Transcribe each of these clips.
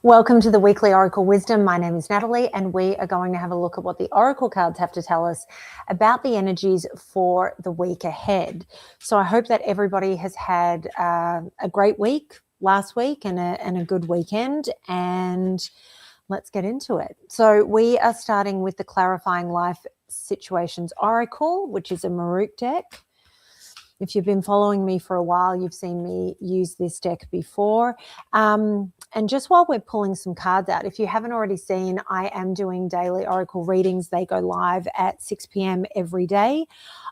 Welcome to the Weekly Oracle Wisdom. My name is Natalie, and we are going to have a look at what the Oracle cards have to tell us about the energies for the week ahead. So I hope that everybody has had a great week last week and a good weekend, and let's get into it. So we are starting with the Clarifying Life Situations Oracle, which is a MahrukhX deck. If you've been following me for a while, you've seen me use this deck before. And just while we're pulling some cards out, if you haven't already seen, I am doing daily Oracle readings. They go live at 6 p.m. every day.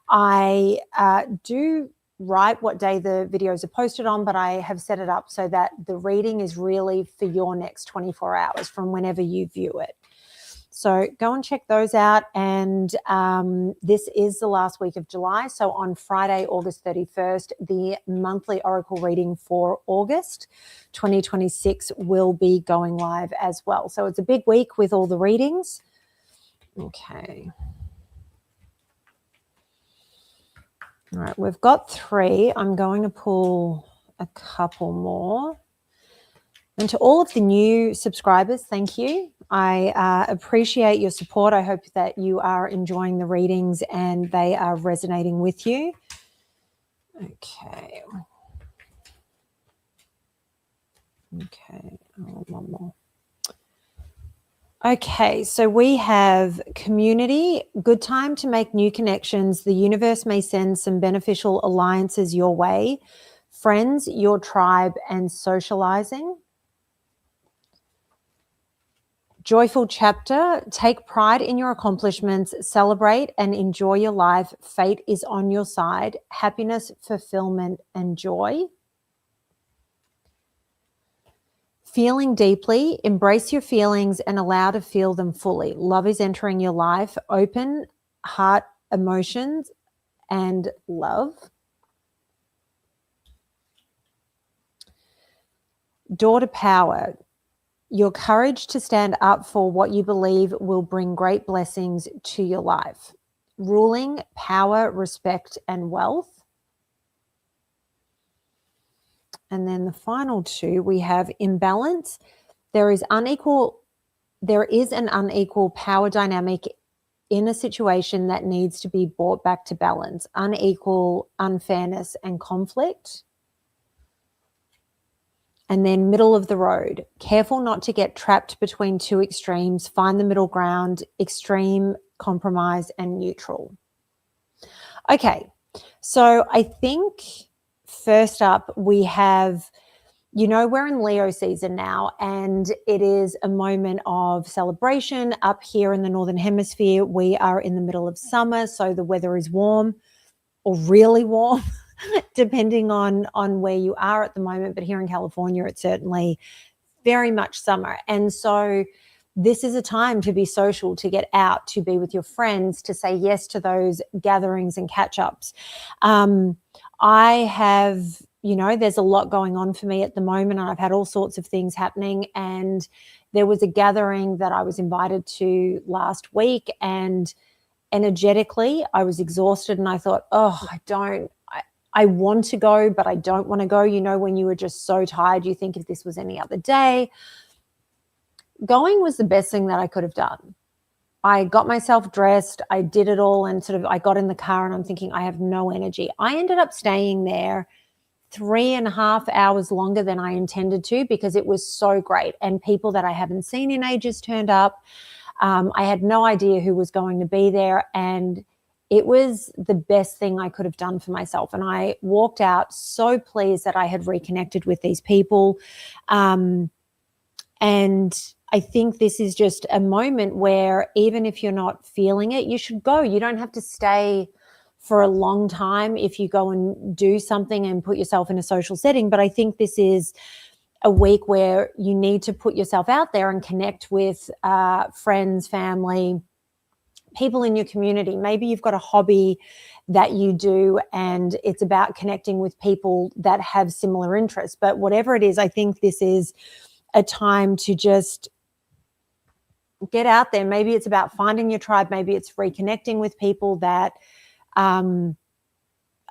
I do write what day the videos are posted on, but I have set it up so that the reading is really for your next 24 hours from whenever you view it. So go and check those out. And this is the last week of July. So on Friday, August 31st, the monthly Oracle reading for August 2026 will be going live as well. So it's a big week with all the readings. Okay. All right, we've got 3. I'm going to pull a couple more. And to all of the new subscribers, thank you. I appreciate your support. I hope that you are enjoying the readings and they are resonating with you. Okay. Okay. Oh, one more. Okay, so we have community, good time to make new connections. The universe may send some beneficial alliances your way. Friends, your tribe, and socializing. Joyful chapter, take pride in your accomplishments, celebrate and enjoy your life. Fate is on your side. Happiness, fulfillment, and joy. Feeling deeply, embrace your feelings and allow to feel them fully. Love is entering your life. Open heart emotions and love. Door to power. Your courage to stand up for what you believe will bring great blessings to your life. Ruling, power, respect, and wealth. And then the final 2, we have imbalance. There is an unequal power dynamic in a situation that needs to be brought back to balance. Unequal unfairness and conflict. And then middle of the road, careful not to get trapped between 2 extremes. Find the middle ground, extreme, compromise, and neutral. Okay, so I think first up we have, we're in Leo season now, and it is a moment of celebration. Up here in the Northern Hemisphere, we are in the middle of summer, so the weather is warm or really warm. Depending on where you are at the moment, but here in California, it's certainly very much summer. And so this is a time to be social, to get out, to be with your friends, to say yes to those gatherings and catch-ups. I have, there's a lot going on for me at the moment, and I've had all sorts of things happening. And there was a gathering that I was invited to last week, and energetically, I was exhausted, and I thought, I want to go, but I don't want to go. When you were just so tired, you think if this was any other day. Going was the best thing that I could have done. I got myself dressed. I did it all, and I got in the car and I'm thinking, I have no energy. I ended up staying there 3.5 hours longer than I intended to because it was so great. And people that I haven't seen in ages turned up. I had no idea who was going to be there, and it was the best thing I could have done for myself. And I walked out so pleased that I had reconnected with these people. And I think this is just a moment where even if you're not feeling it, you should go. You don't have to stay for a long time if you go and do something and put yourself in a social setting. But I think this is a week where you need to put yourself out there and connect with friends, family, people in your community. Maybe you've got a hobby that you do and it's about connecting with people that have similar interests. But whatever it is, I think this is a time to just get out there. Maybe it's about finding your tribe. Maybe it's reconnecting with people that are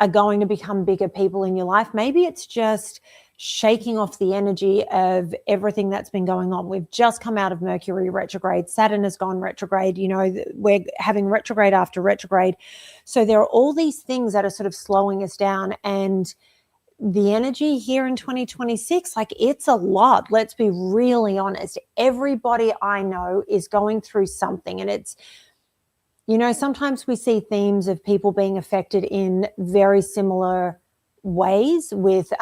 going to become bigger people in your life. Maybe it's just shaking off the energy of everything that's been going on. We've just come out of Mercury retrograde. Saturn has gone retrograde. You know, we're having retrograde after retrograde. So there are all these things that are sort of slowing us down. And the energy here in 2026, like, it's a lot. Let's be really honest. Everybody I know is going through something. And it's, you know, sometimes we see themes of people being affected in very similar ways with,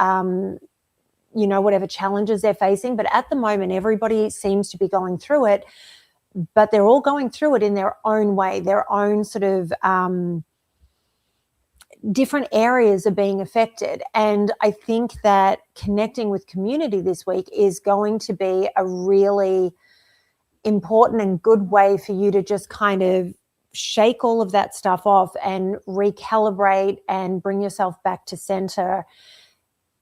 you know, whatever challenges they're facing. But at the moment, everybody seems to be going through it, but they're all going through it in their own way, their own sort of different areas are being affected. And I think that connecting with community this week is going to be a really important and good way for you to just kind of shake all of that stuff off and recalibrate and bring yourself back to center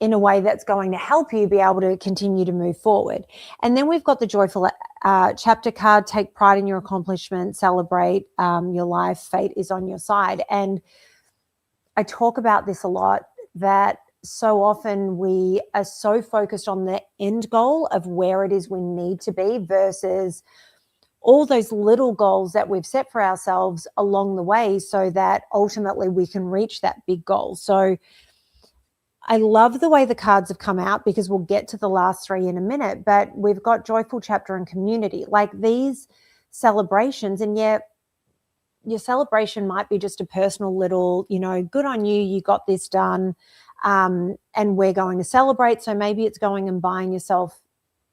in a way that's going to help you be able to continue to move forward. And then we've got the joyful chapter card: take pride in your accomplishment, celebrate your life, fate is on your side. And I talk about this a lot, that so often we are so focused on the end goal of where it is we need to be versus all those little goals that we've set for ourselves along the way so that ultimately we can reach that big goal. So I love the way the cards have come out, because we'll get to the last three in a minute, but we've got joyful chapter and community, like these celebrations. And yet your celebration might be just a personal little, you know, good on you, you got this done, and we're going to celebrate. So maybe it's going and buying yourself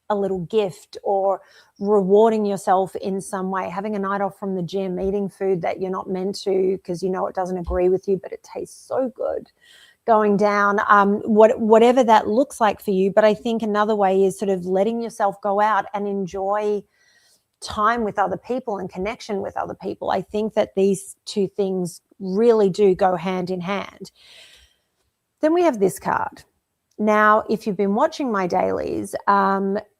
a little gift or rewarding yourself in some way, having a night off from the gym, eating food that you're not meant to because you know it doesn't agree with you, but it tastes so good, going down, whatever that looks like for you. But I think another way is sort of letting yourself go out and enjoy time with other people and connection with other people. I think that these two things really do go hand in hand. Then we have this card. Now, if you've been watching my dailies,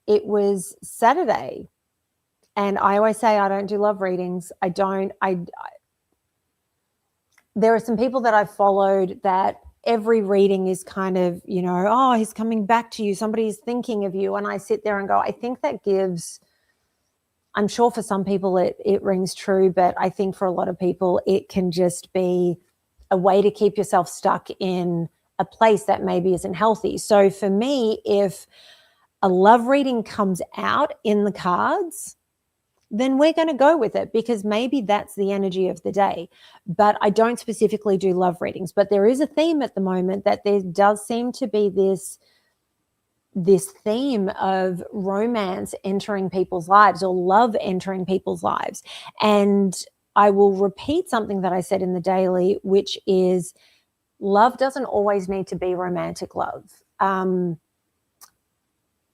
it was Saturday, and I always say I don't do love readings. There are some people that I've followed that every reading is kind of, you know, oh, he's coming back to you, somebody's thinking of you. And I sit there and go, I think that gives, I'm sure for some people it rings true, but I think for a lot of people it can just be a way to keep yourself stuck in a place that maybe isn't healthy. So for me, if a love reading comes out in the cards, then we're going to go with it, because maybe that's the energy of the day. But I don't specifically do love readings, but there is a theme at the moment that there does seem to be this theme of romance entering people's lives, or love entering people's lives. And I will repeat something that I said in the daily, which is love doesn't always need to be romantic love.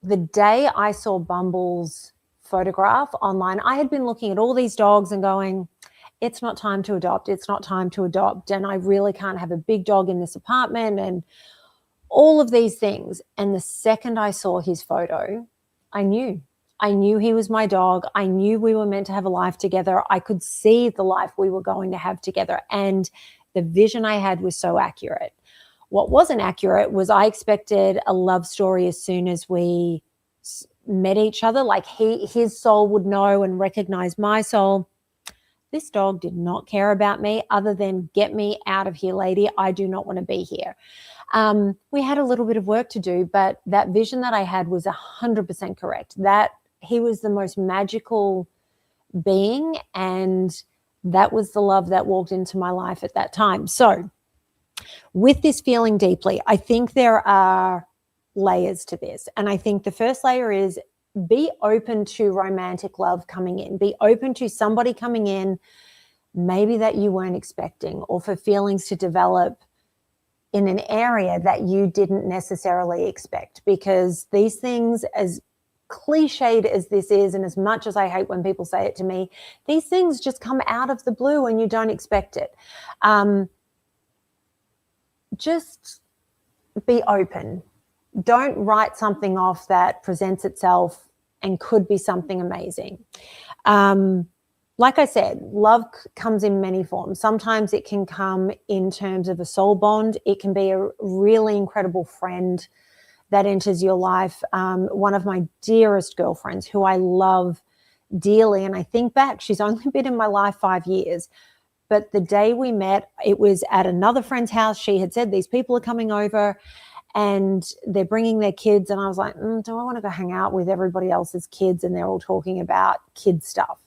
The day I saw Bumble's photograph online, I had been looking at all these dogs and going, it's not time to adopt. It's not time to adopt. And I really can't have a big dog in this apartment and all of these things. And the second I saw his photo, I knew he was my dog. I knew we were meant to have a life together. I could see the life we were going to have together. And the vision I had was so accurate. What wasn't accurate was I expected a love story as soon as we met each other, like his soul would know and recognize my soul. This dog did not care about me other than, get me out of here, lady. I do not want to be here. We had a little bit of work to do, but that vision that I had was 100% correct. That he was the most magical being, and that was the love that walked into my life at that time. So with this feeling deeply, I think there are layers to this. And I think the first layer is be open to romantic love coming in. Be open to somebody coming in, maybe that you weren't expecting, or for feelings to develop in an area that you didn't necessarily expect. Because these things, as cliched as this is, and as much as I hate when people say it to me, these things just come out of the blue and you don't expect it. Just be open. Don't write something off that presents itself and could be something amazing. Like I said, love comes in many forms. Sometimes it can come in terms of a soul bond. It can be a really incredible friend that enters your life. One of my dearest girlfriends who I love dearly. And I think back, she's only been in my life 5 years. But the day we met, it was at another friend's house. She had said, these people are coming over and they're bringing their kids. And I was like, do I want to go hang out with everybody else's kids? And they're all talking about kid stuff.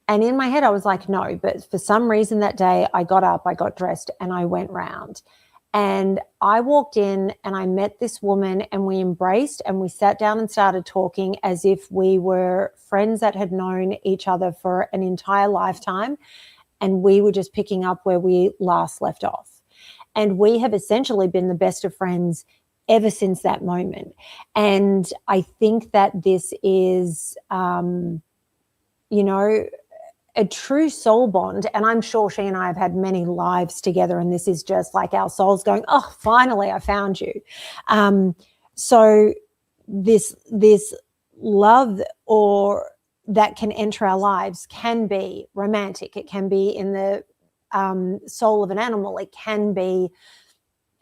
And in my head, I was like, no. But for some reason that day, I got up, I got dressed, and I went round. And I walked in and I met this woman and we embraced and we sat down and started talking as if we were friends that had known each other for an entire lifetime. And we were just picking up where we last left off. And we have essentially been the best of friends ever since that moment. And I think that this is, a true soul bond. And I'm sure she and I have had many lives together. And this is just like our souls going, oh, finally, I found you. So this love or that can enter our lives can be romantic. It can be in the soul of an animal. It can be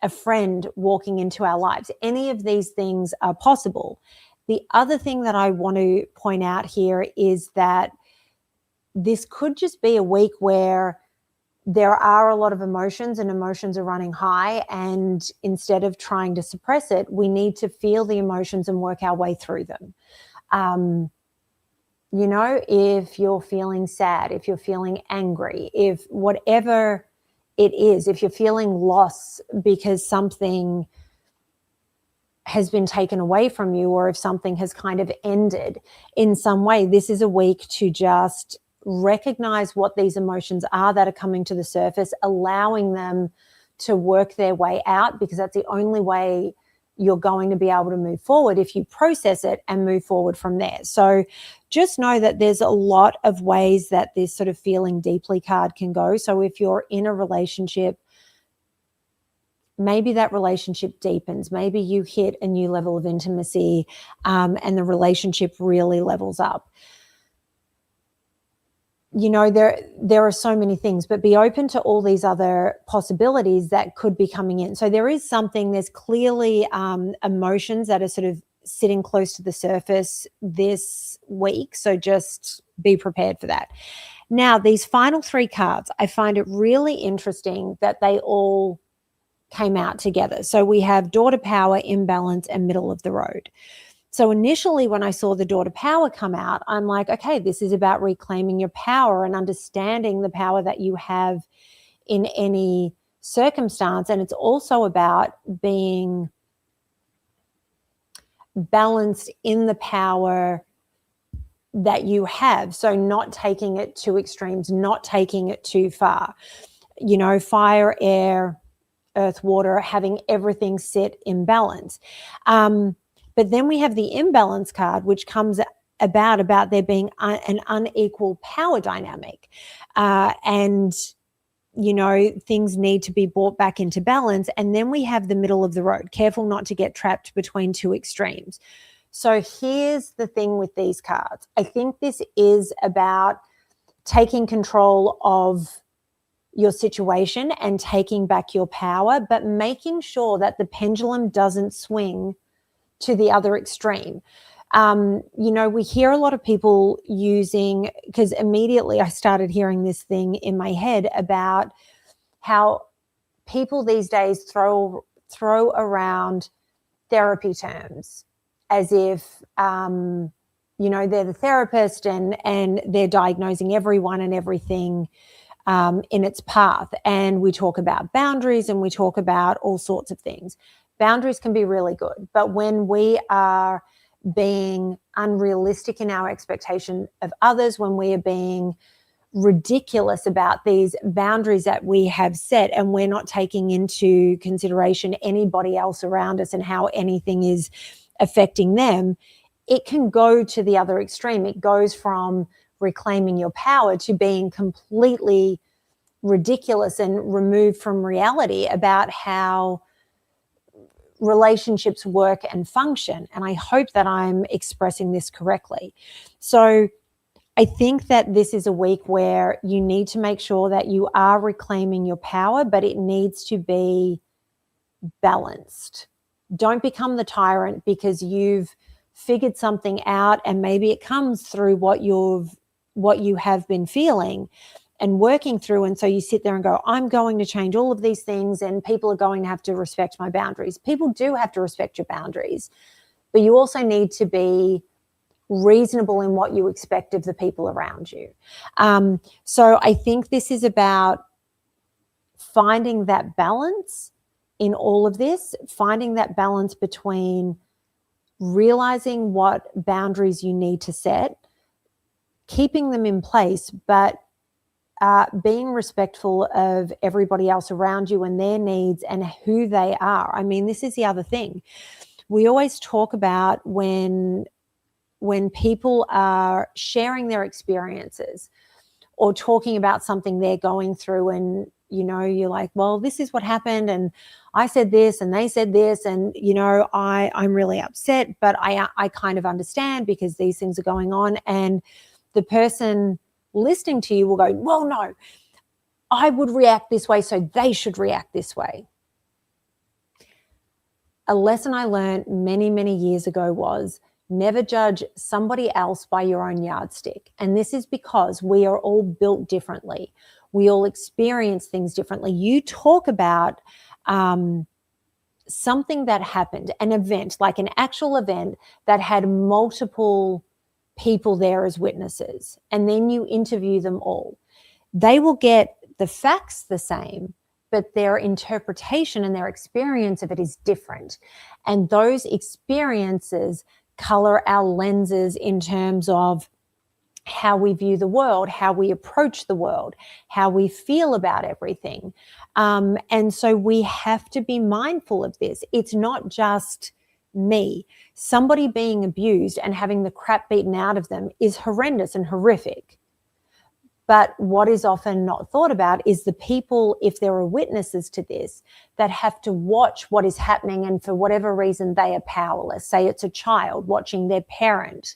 a friend walking into our lives. Any of these things are possible. The other thing that I want to point out here is that this could just be a week where there are a lot of emotions and emotions are running high. And instead of trying to suppress it, we need to feel the emotions and work our way through them. If you're feeling sad, if you're feeling angry, if whatever it is, if you're feeling loss because something has been taken away from you, or if something has kind of ended in some way, this is a week to just recognize what these emotions are that are coming to the surface, allowing them to work their way out, because that's the only way you're going to be able to move forward, if you process it and move forward from there. So just know that there's a lot of ways that this sort of feeling deeply card can go. So if you're in a relationship, maybe that relationship deepens. Maybe you hit a new level of intimacy and the relationship really levels up. There are so many things, but be open to all these other possibilities that could be coming in. So there's clearly emotions that are sort of sitting close to the surface this week. So just be prepared for that. Now, these final 3 cards, I find it really interesting that they all came out together. So we have daughter power, imbalance, and middle of the road. So initially when I saw the daughter power come out, I'm like, okay, this is about reclaiming your power and understanding the power that you have in any circumstance. And it's also about being balanced in the power that you have. So not taking it to extremes, not taking it too far. Fire, air, earth, water, having everything sit in balance. But then we have the imbalance card, which comes about there being an unequal power dynamic. And things need to be brought back into balance. And then we have the middle of the road, careful not to get trapped between 2 extremes. So here's the thing with these cards. I think this is about taking control of your situation and taking back your power, but making sure that the pendulum doesn't swing to the other extreme. We hear a lot of people using, because immediately I started hearing this thing in my head about how people these days throw around therapy terms as if, they're the therapist and they're diagnosing everyone and everything in its path. And we talk about boundaries and we talk about all sorts of things. Boundaries can be really good, but when we are being unrealistic in our expectation of others, when we are being ridiculous about these boundaries that we have set, and we're not taking into consideration anybody else around us and how anything is affecting them, it can go to the other extreme. It goes from reclaiming your power to being completely ridiculous and removed from reality about how relationships work and function. And I hope that I'm expressing this correctly. So I think that this is a week where you need to make sure that you are reclaiming your power, but it needs to be balanced. Don't become the tyrant because you've figured something out, and maybe it comes through what you have been feeling and working through. And so you sit there and go, I'm going to change all of these things, and people are going to have to respect my boundaries. People do have to respect your boundaries, but you also need to be reasonable in what you expect of the people around you. So I think this is about finding that balance in all of this, finding that balance between realizing what boundaries you need to set, keeping them in place, but being respectful of everybody else around you and their needs and who they are. I mean, this is the other thing. We always talk about when people are sharing their experiences or talking about something they're going through, and you're like, well, this is what happened, and I said this and they said this, and I'm really upset, but I kind of understand because these things are going on. And the person listening to you will go, well, no, I would react this way, so they should react this way. A lesson I learned many, many years ago was never judge somebody else by your own yardstick. And this is because we are all built differently. We all experience things differently. You talk about something that happened, an event, like an actual event that had multiple people there as witnesses, and then you interview them all. They will get the facts the same, but their interpretation and their experience of it is different. And those experiences color our lenses in terms of how we view the world, how we approach the world, how we feel about everything. And so we have to be mindful of this. It's not just me. Somebody being abused and having the crap beaten out of them is horrendous and horrific. But what is often not thought about is the people, if there are witnesses to this, that have to watch what is happening, and for whatever reason they are powerless. Say it's a child watching their parent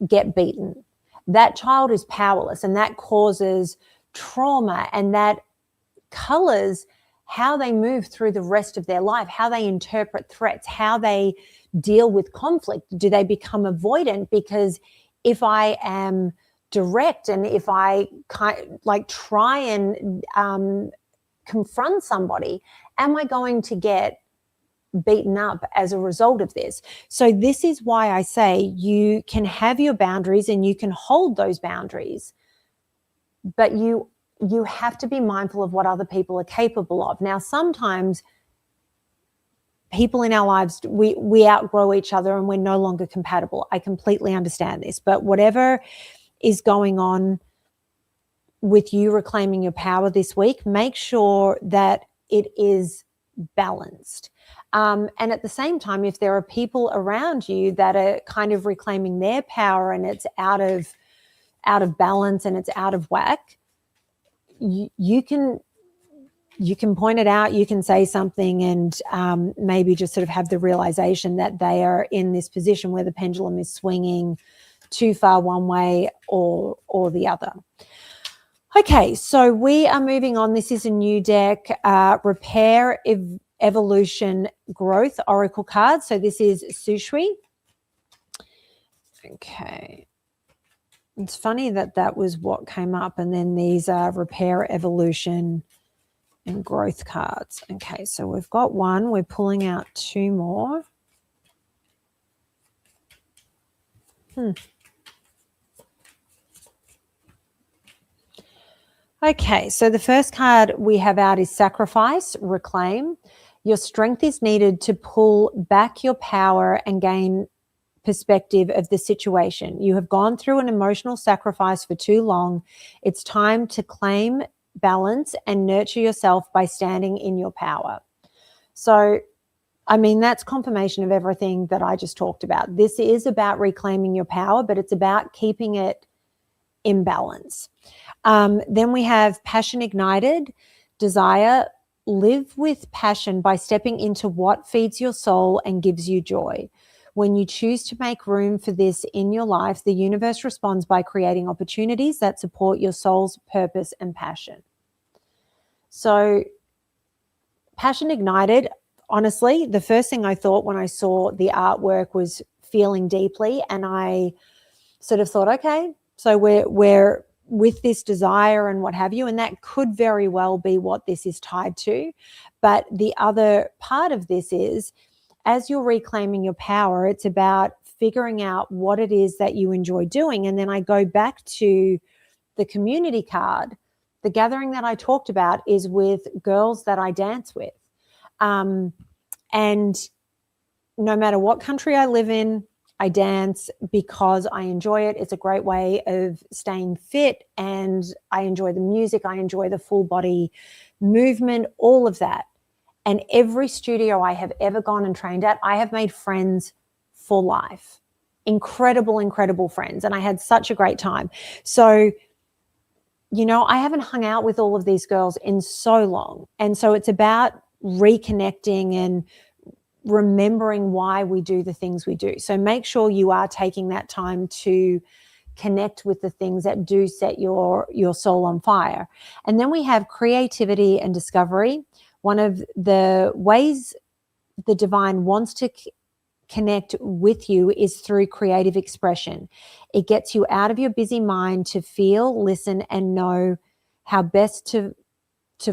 get beaten. That child is powerless, and that causes trauma, and that colors how they move through the rest of their life, how they interpret threats, how they deal with conflict. Do they become avoidant? Because if I am direct and if I try and confront somebody, am I going to get beaten up as a result of this? So this is why I say you can have your boundaries and you can hold those boundaries, but you have to be mindful of what other people are capable of. Now, sometimes people in our lives, we outgrow each other and we're no longer compatible. I completely understand this, but whatever is going on with you reclaiming your power this week, make sure that it is balanced. And at the same time, if there are people around you that are kind of reclaiming their power and it's out of balance and it's out of whack, you can point it out, you can say something, and maybe just sort of have the realization that they are in this position where the pendulum is swinging too far one way or the other. Okay, so we are moving on. This is a new deck, Repair, Evolution, Growth Oracle card. So this is Sishui. Okay. It's funny that was what came up, and then these are Repair, Evolution, and Growth cards. Okay, so we've got one. We're pulling out two more. Okay, so the first card we have out is Sacrifice, Reclaim. Your strength is needed to pull back your power and gain perspective of the situation. You have gone through an emotional sacrifice for too long. It's time to claim balance and nurture yourself by standing in your power. So, I mean, that's confirmation of everything that I just talked about. This is about reclaiming your power, but it's about keeping it in balance. Then we have Passion Ignited, Desire. Live with passion by stepping into what feeds your soul and gives you joy. When you choose to make room for this in your life, the universe responds by creating opportunities that support your soul's purpose and passion. So, Passion Ignited, honestly, the first thing I thought when I saw the artwork was feeling deeply, and I sort of thought, okay, so we're with this desire and what have you, and that could very well be what this is tied to. But the other part of this is, as you're reclaiming your power, it's about figuring out what it is that you enjoy doing. And then I go back to the community card. The gathering that I talked about is with girls that I dance with. And no matter what country I live in, I dance because I enjoy it. It's a great way of staying fit, and I enjoy the music. I enjoy the full body movement, all of that. And every studio I have ever gone and trained at, I have made friends for life. Incredible, incredible friends. And I had such a great time. So, you know, I haven't hung out with all of these girls in so long. And so it's about reconnecting and remembering why we do the things we do. So make sure you are taking that time to connect with the things that do set your soul on fire. And then we have creativity and discovery. One of the ways the divine wants to connect with you is through creative expression. It gets you out of your busy mind to feel, listen, and know how best to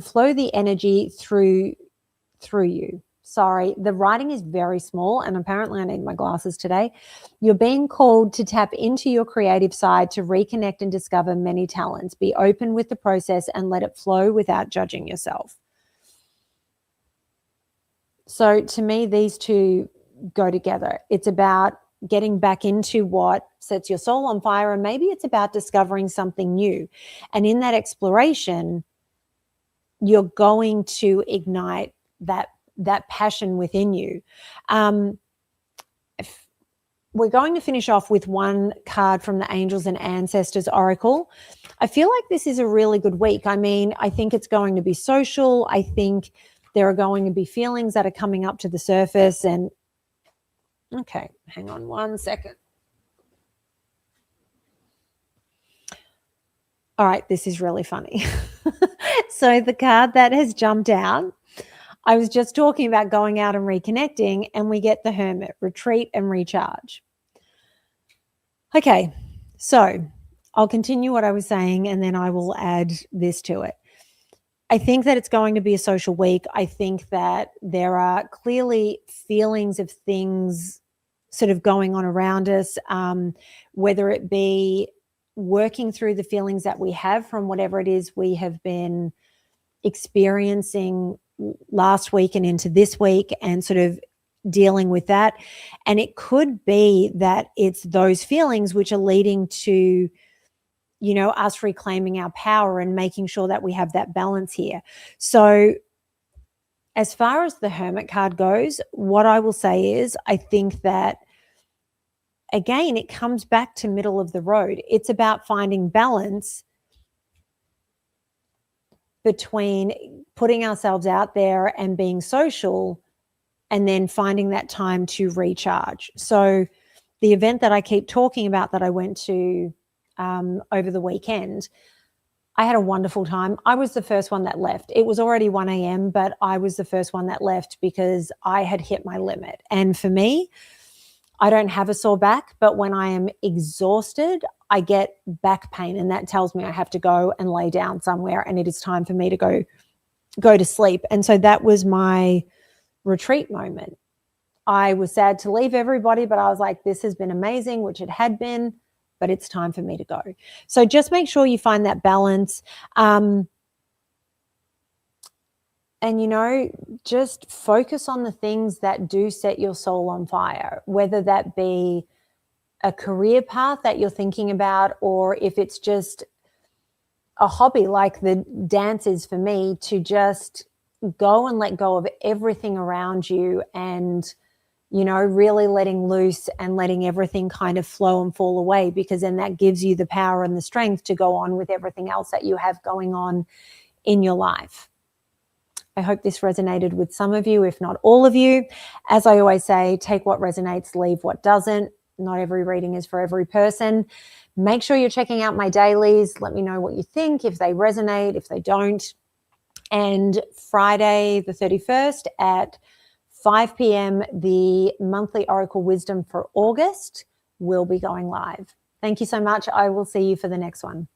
flow the energy through you. Sorry, the writing is very small, and apparently I need my glasses today. You're being called to tap into your creative side to reconnect and discover many talents. Be open with the process and let it flow without judging yourself. So to me, these two go together. It's about getting back into what sets your soul on fire, and maybe it's about discovering something new. And in that exploration, you're going to ignite that passion within you. We're going to finish off with one card from the Angels and Ancestors Oracle. I feel like this is a really good week. I mean, I think it's going to be social. I think there are going to be feelings that are coming up to the surface. And okay, hang on one second. All right, this is really funny. So the card that has jumped out, I was just talking about going out and reconnecting, and we get the Hermit, retreat and recharge. Okay, so I'll continue what I was saying, and then I will add this to it. I think that it's going to be a social week. I think that there are clearly feelings of things sort of going on around us, whether it be working through the feelings that we have from whatever it is we have been experiencing last week and into this week, and sort of dealing with that. And it could be that it's those feelings which are leading to, you know, us reclaiming our power and making sure that we have that balance here. So as far as the Hermit card goes, what I will say is, I think that, again, it comes back to middle of the road. It's about finding balance between putting ourselves out there and being social, and then finding that time to recharge. So the event that I keep talking about that I went to over the weekend, I had a wonderful time. I was the first one that left. It was already 1 a.m., but I was the first one that left because I had hit my limit. And for me, I don't have a sore back, but when I am exhausted, I get back pain, and that tells me I have to go and lay down somewhere, and it is time for me to go to sleep. And so that was my retreat moment. I was sad to leave everybody, but I was like, this has been amazing, which it had been, but it's time for me to go. So just make sure you find that balance. And, you know, just focus on the things that do set your soul on fire, whether that be a career path that you're thinking about, or if it's just a hobby like the dance is for me, to just go and let go of everything around you, and, you know, really letting loose and letting everything kind of flow and fall away, because then that gives you the power and the strength to go on with everything else that you have going on in your life. I hope this resonated with some of you, if not all of you. As I always say, take what resonates, leave what doesn't. Not every reading is for every person. Make sure you're checking out my dailies. Let me know what you think, if they resonate, if they don't. And Friday the 31st at 5 p.m., the monthly Oracle Wisdom for August will be going live. Thank you so much. I will see you for the next one.